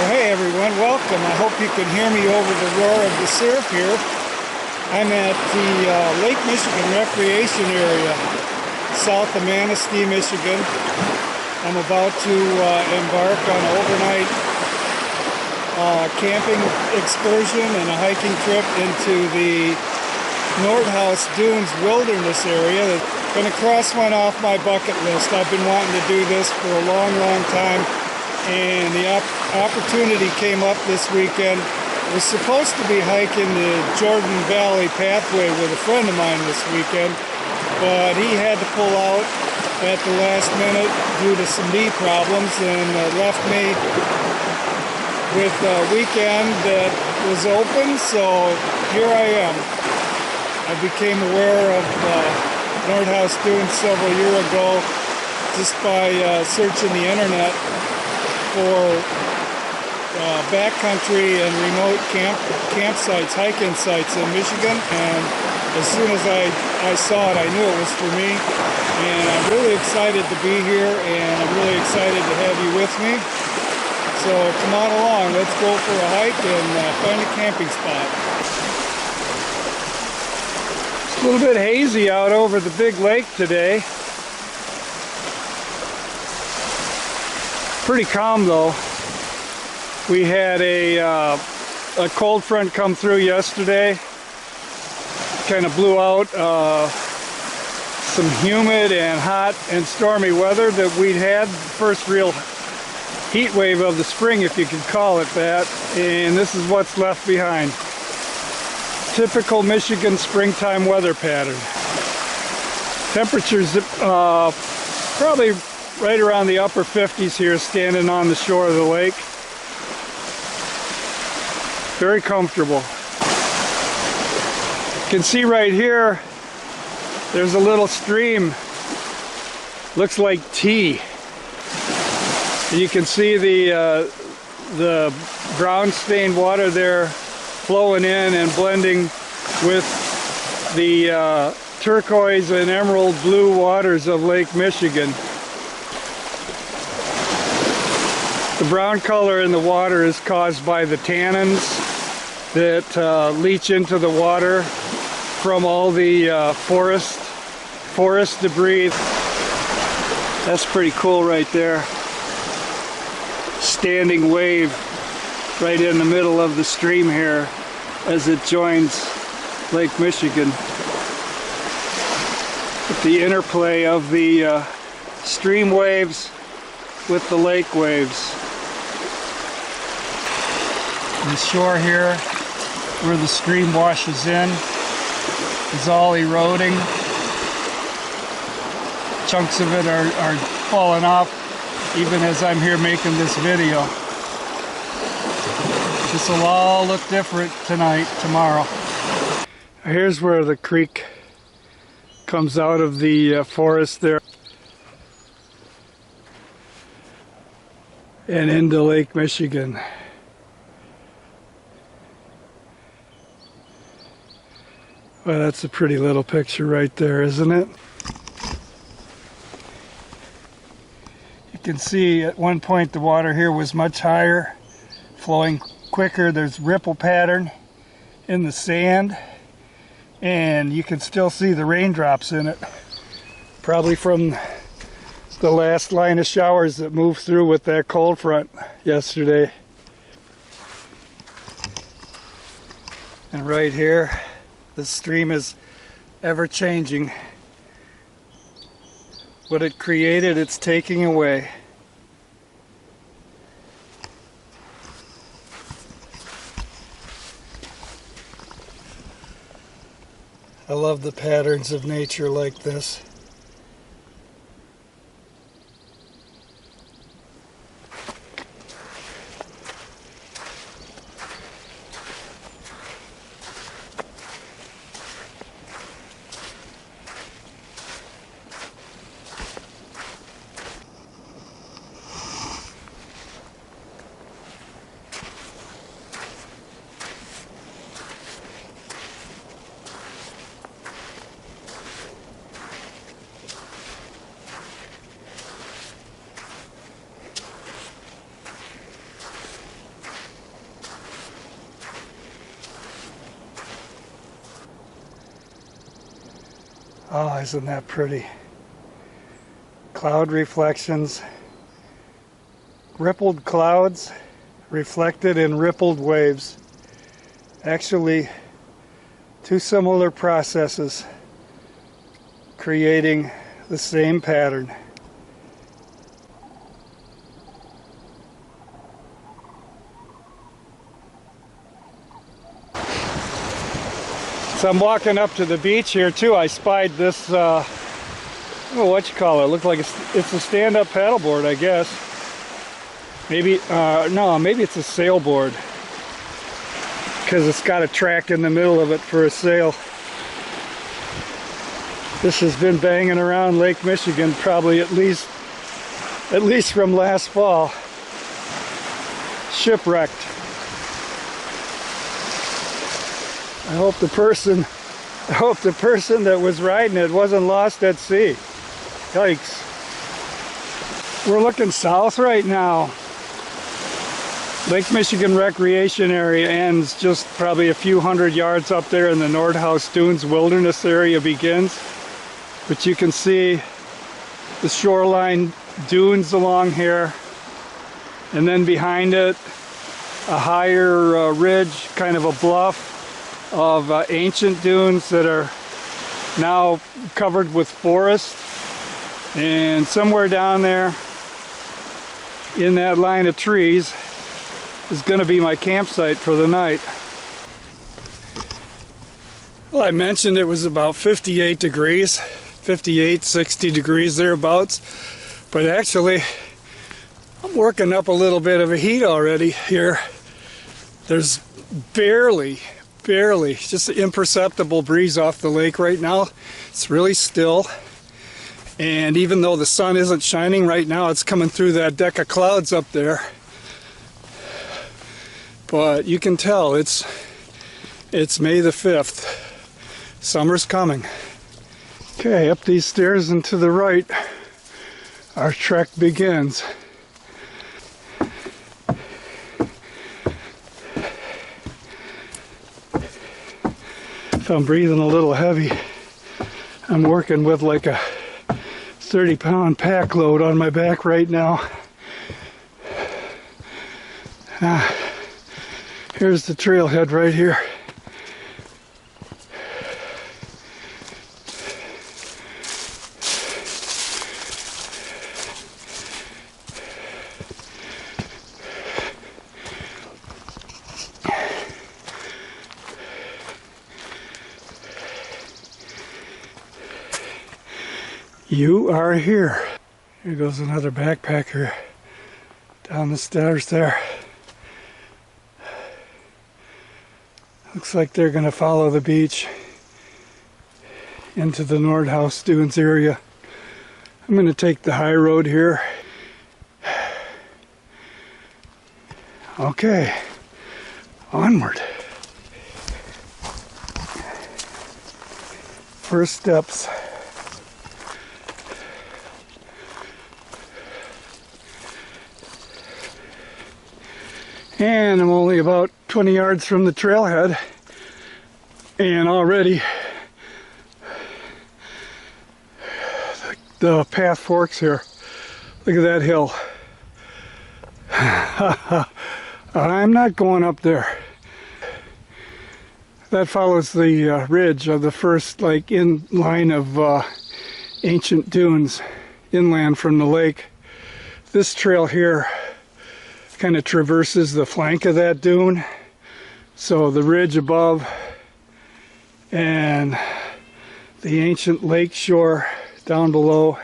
Hey everyone, welcome. I hope you can hear me over the roar of the surf here. I'm at the Lake Michigan Recreation Area, south of Manistee, Michigan. I'm about to embark on an overnight camping excursion and a hiking trip into the Nordhouse Dunes Wilderness Area. I'm going to cross one off my bucket list. I've been wanting to do this for a long time. And the opportunity came up this weekend. I was supposed to be hiking the Jordan Valley pathway with a friend of mine this weekend, but he had to pull out at the last minute due to some knee problems and left me with a weekend that was open, so here I am. I became aware of Nordhouse Dunes several years ago just by searching the internet for backcountry and remote campsites, hiking sites in Michigan, and as soon as I saw it, I knew it was for me, and I'm really excited to be here, and I'm really excited to have you with me. So come on along, let's go for a hike and find a camping spot. It's a little bit hazy out over the big lake today. Pretty calm though. We had a cold front come through yesterday. Kind of blew out some humid and hot and stormy weather that we'd had. First real heat wave of the spring, if you could call it that. And this is what's left behind. Typical Michigan springtime weather pattern. Temperatures probably right around the upper 50s here, standing on the shore of the lake. Very comfortable. You can see right here, there's a little stream. Looks like tea. And you can see the brown stained water there flowing in and blending with the turquoise and emerald blue waters of Lake Michigan. The brown color in the water is caused by the tannins that leach into the water from all the forest debris. That's pretty cool right there. Standing wave right in the middle of the stream here as it joins Lake Michigan. With the interplay of the stream waves with the lake waves. The shore here, where the stream washes in, is all eroding. Chunks of it are falling off even as I'm here making this video. This will all look different tonight, tomorrow. Here's where the creek comes out of the forest there and into Lake Michigan. Well, that's a pretty little picture right there, isn't it? You can see at one point the water here was much higher, flowing quicker. There's ripple pattern in the sand, and you can still see the raindrops in it, probably from the last line of showers that moved through with that cold front yesterday. And right here, the stream is ever changing. What it created, it's taking away. I love the patterns of nature like this. Oh, isn't that pretty? Cloud reflections, rippled clouds reflected in rippled waves. Actually, two similar processes creating the same pattern. So I'm walking up to the beach here too. I spied this, I don't know what you call it. It looks like it's a stand-up paddleboard, I guess. Maybe, no, maybe it's a sailboard, because it's got a track in the middle of it for a sail. This has been banging around Lake Michigan probably at least from last fall. Shipwrecked. I hope the person that was riding it wasn't lost at sea. Yikes. We're looking south right now. Lake Michigan Recreation Area ends just probably a few hundred yards up there, and the Nordhouse Dunes Wilderness Area begins. But you can see the shoreline dunes along here, and then behind it a higher ridge, kind of a bluff of ancient dunes that are now covered with forest. And somewhere down there in that line of trees is going to be my campsite for the night. Well, I mentioned it was about 58 degrees, 58, 60 degrees thereabouts, but actually I'm working up a little bit of a heat already here. There's barely just an imperceptible breeze off the lake right now. It's really still, and even though the sun isn't shining right now, it's coming through that deck of clouds up there. But you can tell it's May the 5th. Summer's coming. Okay, up these stairs and to the right, our trek begins. If I'm breathing a little heavy, I'm working with like a 30-pound pack load on my back right now. Here's the trailhead right here. You are here. Here goes another backpacker down the stairs there. Looks like they're going to follow the beach into the Nordhouse Dunes area. I'm going to take the high road here. Okay, onward. First steps. And I'm only about 20 yards from the trailhead, and already the path forks here. Look at that hill. I'm not going up there. That follows the ridge of the first, like, in line of ancient dunes inland from the lake. This trail here kind of traverses the flank of that dune. So the ridge above and the ancient lake shore down below,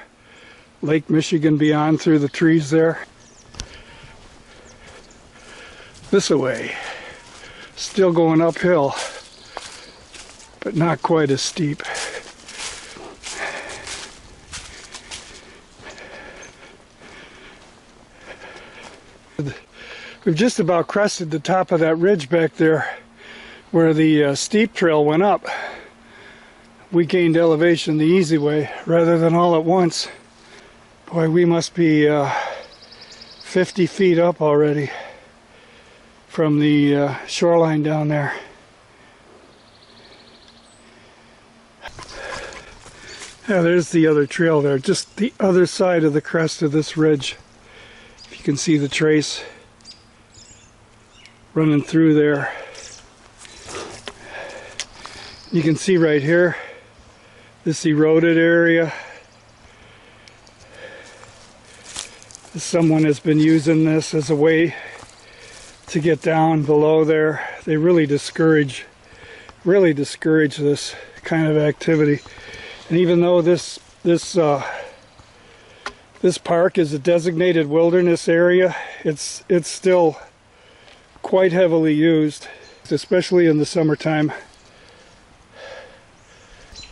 Lake Michigan beyond through the trees there. This way, still going uphill, but not quite as steep. We've just about crested the top of that ridge back there where the steep trail went up. We gained elevation the easy way rather than all at once. Boy, we must be 50 feet up already from the shoreline down there. Yeah, there's the other trail there, just the other side of the crest of this ridge. If you can see the trace running through there. You can see right here, this eroded area. Someone has been using this as a way to get down below there. They really discourage this kind of activity. And even though this park is a designated wilderness area, it's still quite heavily used, especially in the summertime.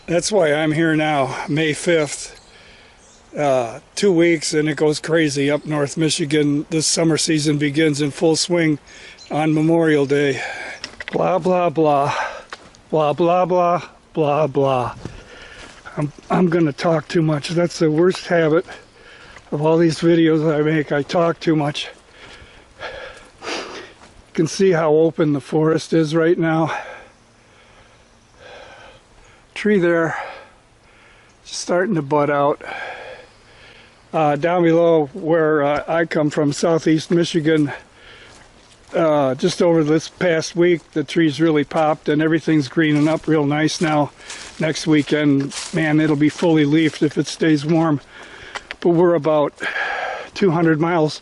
That's why I'm here now, May 5th. 2 weeks and it goes crazy up North Michigan. This summer season begins in full swing on Memorial Day. Blah, blah, blah. Blah, blah, blah, blah, blah. I'm gonna talk too much. That's the worst habit of all these videos I make. I talk too much. You can see how open the forest is right now. Tree there, just starting to bud out. Down below where I come from, southeast Michigan, just over this past week, the trees really popped and everything's greening up real nice now. Next weekend, man, it'll be fully leafed if it stays warm. But we're about 200 miles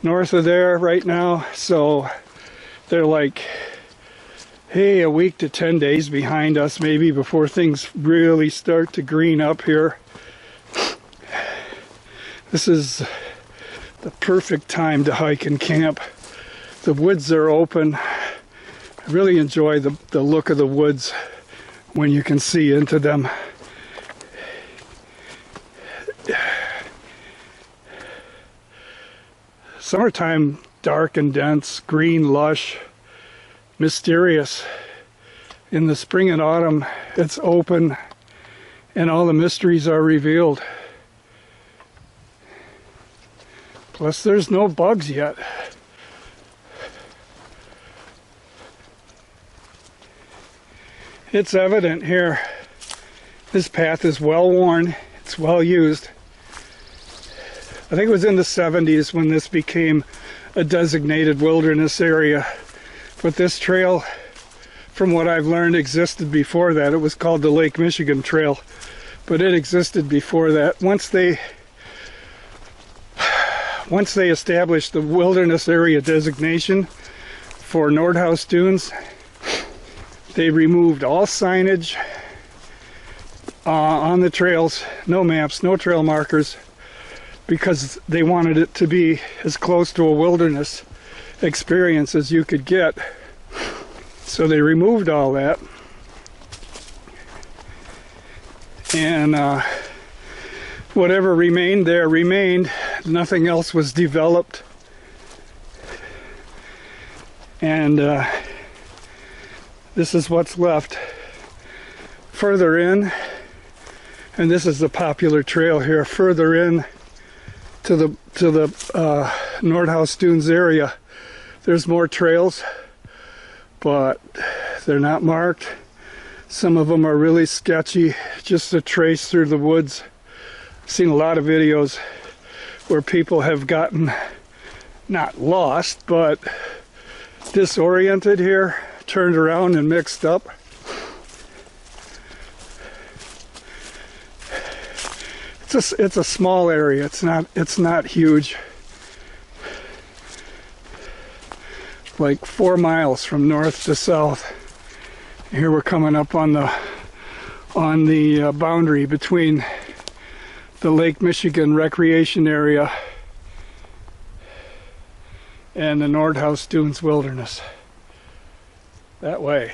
north of there right now, so they're like, hey, a week to 10 days behind us maybe before things really start to green up here. This is the perfect time to hike and camp. The woods are open. I really enjoy the look of the woods when you can see into them. Summertime, dark and dense, green, lush, mysterious. In the spring and autumn, it's open and all the mysteries are revealed. Plus, there's no bugs yet. It's evident here. This path is well worn. It's well used. I think it was in the 70s when this became a designated wilderness area. But this trail, from what I've learned, existed before that. It was called the Lake Michigan Trail, but it existed before that. Once they established the wilderness area designation for Nordhouse Dunes, they removed all signage on the trails, no maps, no trail markers, because they wanted it to be as close to a wilderness experience as you could get. So they removed all that, and whatever remained there remained. Nothing else was developed, and this is what's left. Further in, And this is the popular trail here further in to the Nordhouse Dunes area. There's more trails, but they're not marked. Some of them are really sketchy, just a trace through the woods. I've seen a lot of videos where people have gotten not lost, but disoriented here, turned around and mixed up. It's a small area. It's not huge. Like 4 miles from north to south. Here we're coming up on the boundary between the Lake Michigan Recreation Area and the Nordhouse Dunes Wilderness. That way.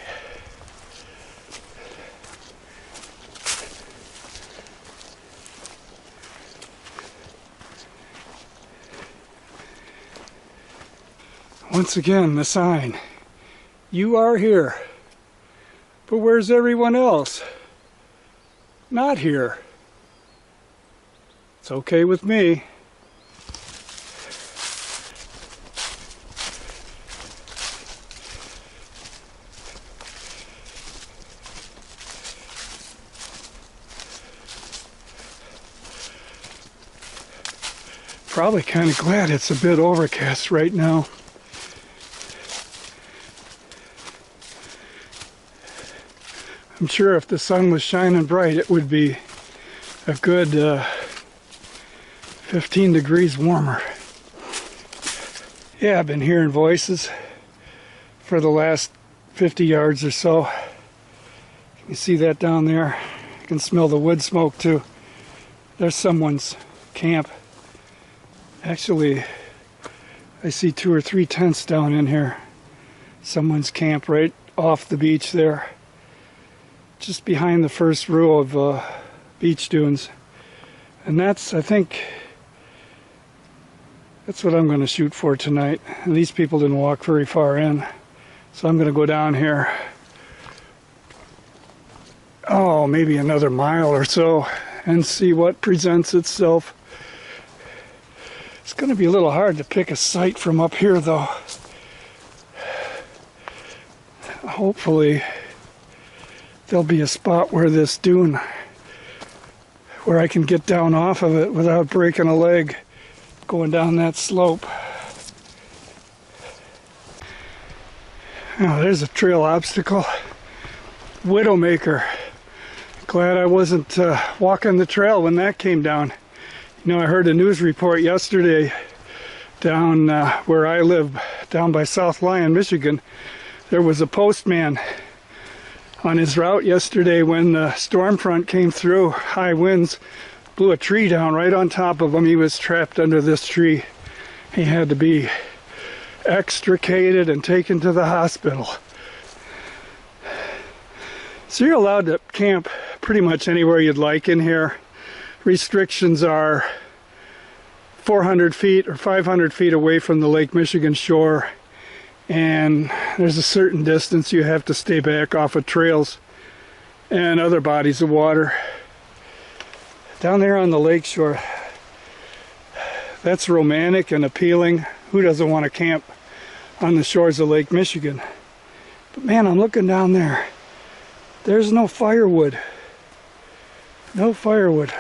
Once again, the sign. You are here. But where's everyone else? Not here. It's okay with me. Probably kind of glad it's a bit overcast right now. I'm sure if the sun was shining bright, it would be a good 15 degrees warmer. Yeah, I've been hearing voices for the last 50 yards or so. You see that down there? You can smell the wood smoke too. There's someone's camp. Actually, I see 2 or 3 tents down in here. Someone's camp right off the beach there. Just behind the first row of beach dunes. And that's, I think, that's what I'm going to shoot for tonight. And these people didn't walk very far in. So I'm going to go down here, oh, maybe another mile or so, and see what presents itself. It's going to be a little hard to pick a site from up here, though. Hopefully there'll be a spot where this dune, where I can get down off of it without breaking a leg going down that slope. Oh, there's a trail obstacle. Widowmaker. Glad I wasn't walking the trail when that came down. You know, I heard a news report yesterday down where I live, down by South Lyon, Michigan. There was a postman on his route yesterday when the storm front came through. High winds blew a tree down right on top of him. He was trapped under this tree. He had to be extricated and taken to the hospital. So you're allowed to camp pretty much anywhere you'd like in here. Restrictions are 400 feet or 500 feet away from the Lake Michigan shore. And there's a certain distance you have to stay back off of trails and other bodies of water. Down there on the lakeshore, that's romantic and appealing. Who doesn't want to camp on the shores of Lake Michigan? But man, I'm looking down there. There's no firewood. No firewood.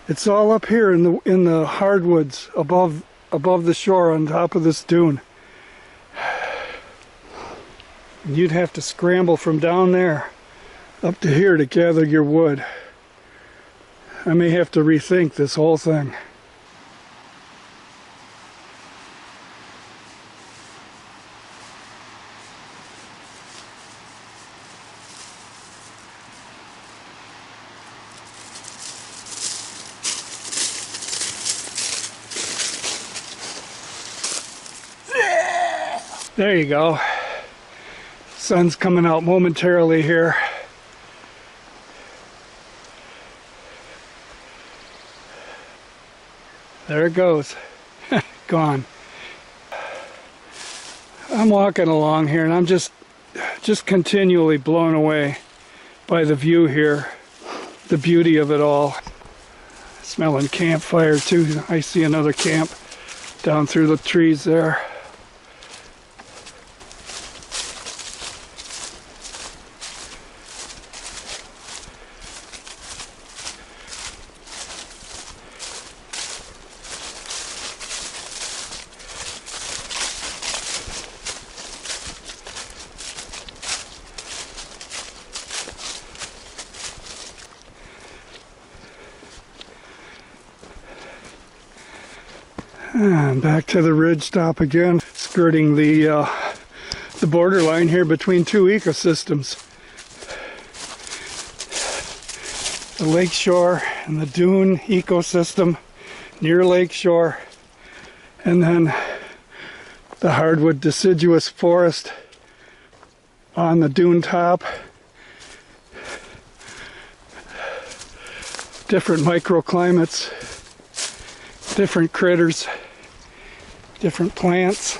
It's all up here in the hardwoods above the shore on top of this dune. And you'd have to scramble from down there up to here to gather your wood. I may have to rethink this whole thing. There you go. Sun's coming out momentarily here. There it goes. Gone. I'm walking along here and I'm just continually blown away by the view here, the beauty of it all. Smelling campfire too. I see another camp down through the trees there. And back to the ridge top again, skirting the borderline here between two ecosystems. The lakeshore and the dune ecosystem near lakeshore, and then the hardwood deciduous forest on the dune top. Different microclimates, different critters, different plants.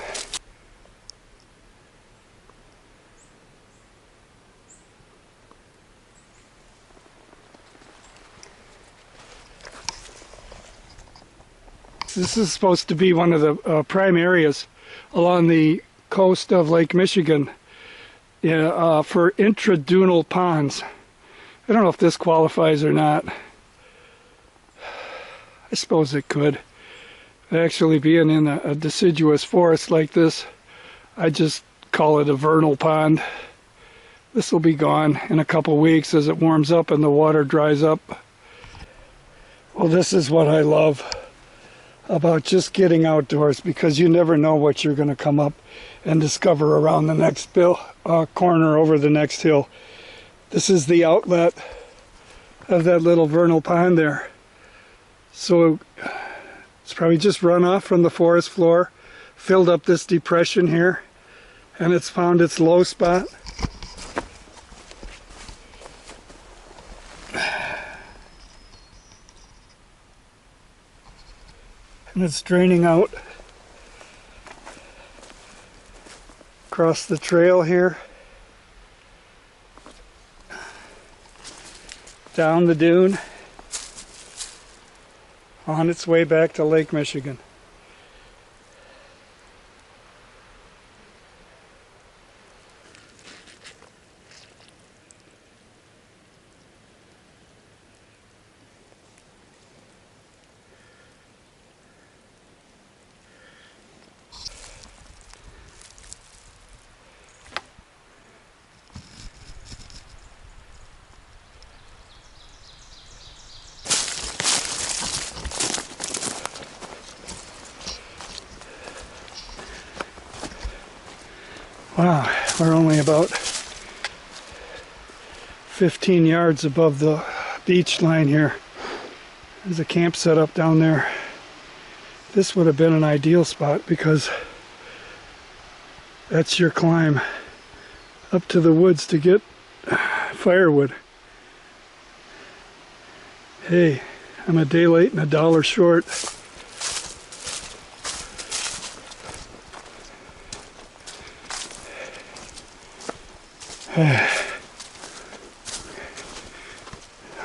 This is supposed to be one of the prime areas along the coast of Lake Michigan for intradunal ponds. I don't know if this qualifies or not. I suppose it could. Actually, being in a deciduous forest like this, I just call it a vernal pond. This will be gone in a couple weeks as it warms up and the water dries up. Well, this is what I love about just getting outdoors, because you never know what you're going to come up and discover around the next corner over the next hill. This is the outlet of that little vernal pond there. So it's probably just runoff from the forest floor, filled up this depression here, and it's found its low spot. And it's draining out across the trail here, down the dune, on its way back to Lake Michigan. Wow, we're only about 15 yards above the beach line here. There's a camp set up down there. This would have been an ideal spot because that's your climb up to the woods to get firewood. Hey, I'm a day late and $1 short.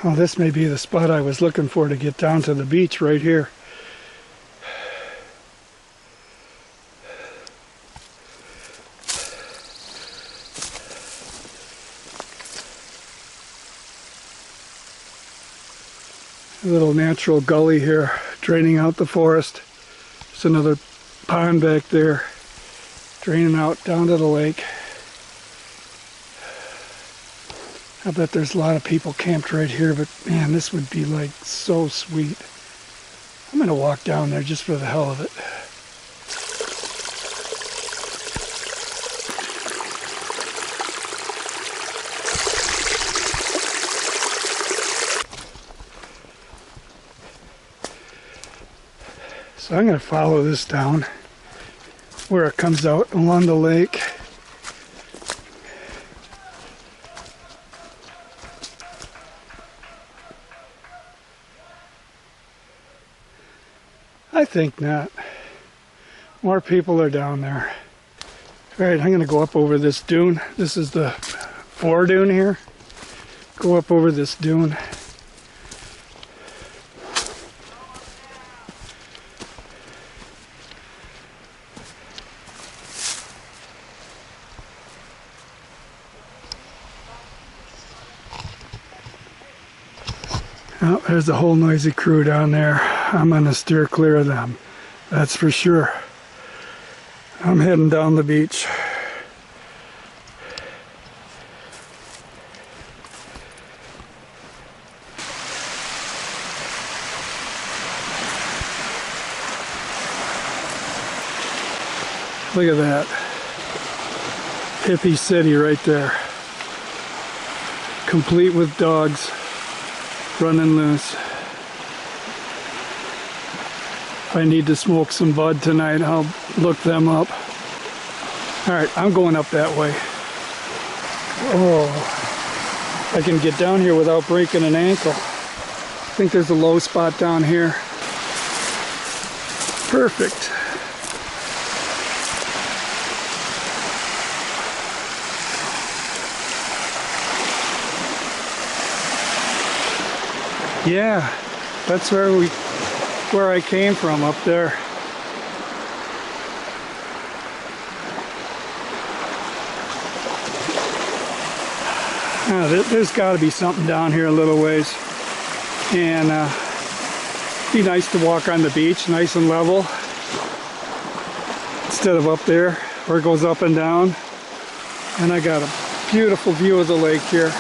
Oh, this may be the spot I was looking for to get down to the beach right here. A little natural gully here, draining out the forest. There's another pond back there, draining out down to the lake. I bet there's a lot of people camped right here, but man, this would be like so sweet. I'm gonna walk down there just for the hell of it. So I'm gonna follow this down where it comes out along the lake. I think not. More people are down there. All right, I'm going to go up over this dune. This is the foredune here. go up over this dune. Oh, there's a whole noisy crew down there. I'm gonna steer clear of them, that's for sure. I'm heading down the beach. Look at that. Hippie city right there. Complete with dogs running loose. If I need to smoke some bud tonight, I'll look them up. Alright, I'm going up that way. Oh, I can get down here without breaking an ankle. I think there's a low spot down here. Perfect. Yeah, that's where I came from, up there. There's got to be something down here a little ways, and be nice to walk on the beach, nice and level, instead of up there where it goes up and down. And I got a beautiful view of the lake here.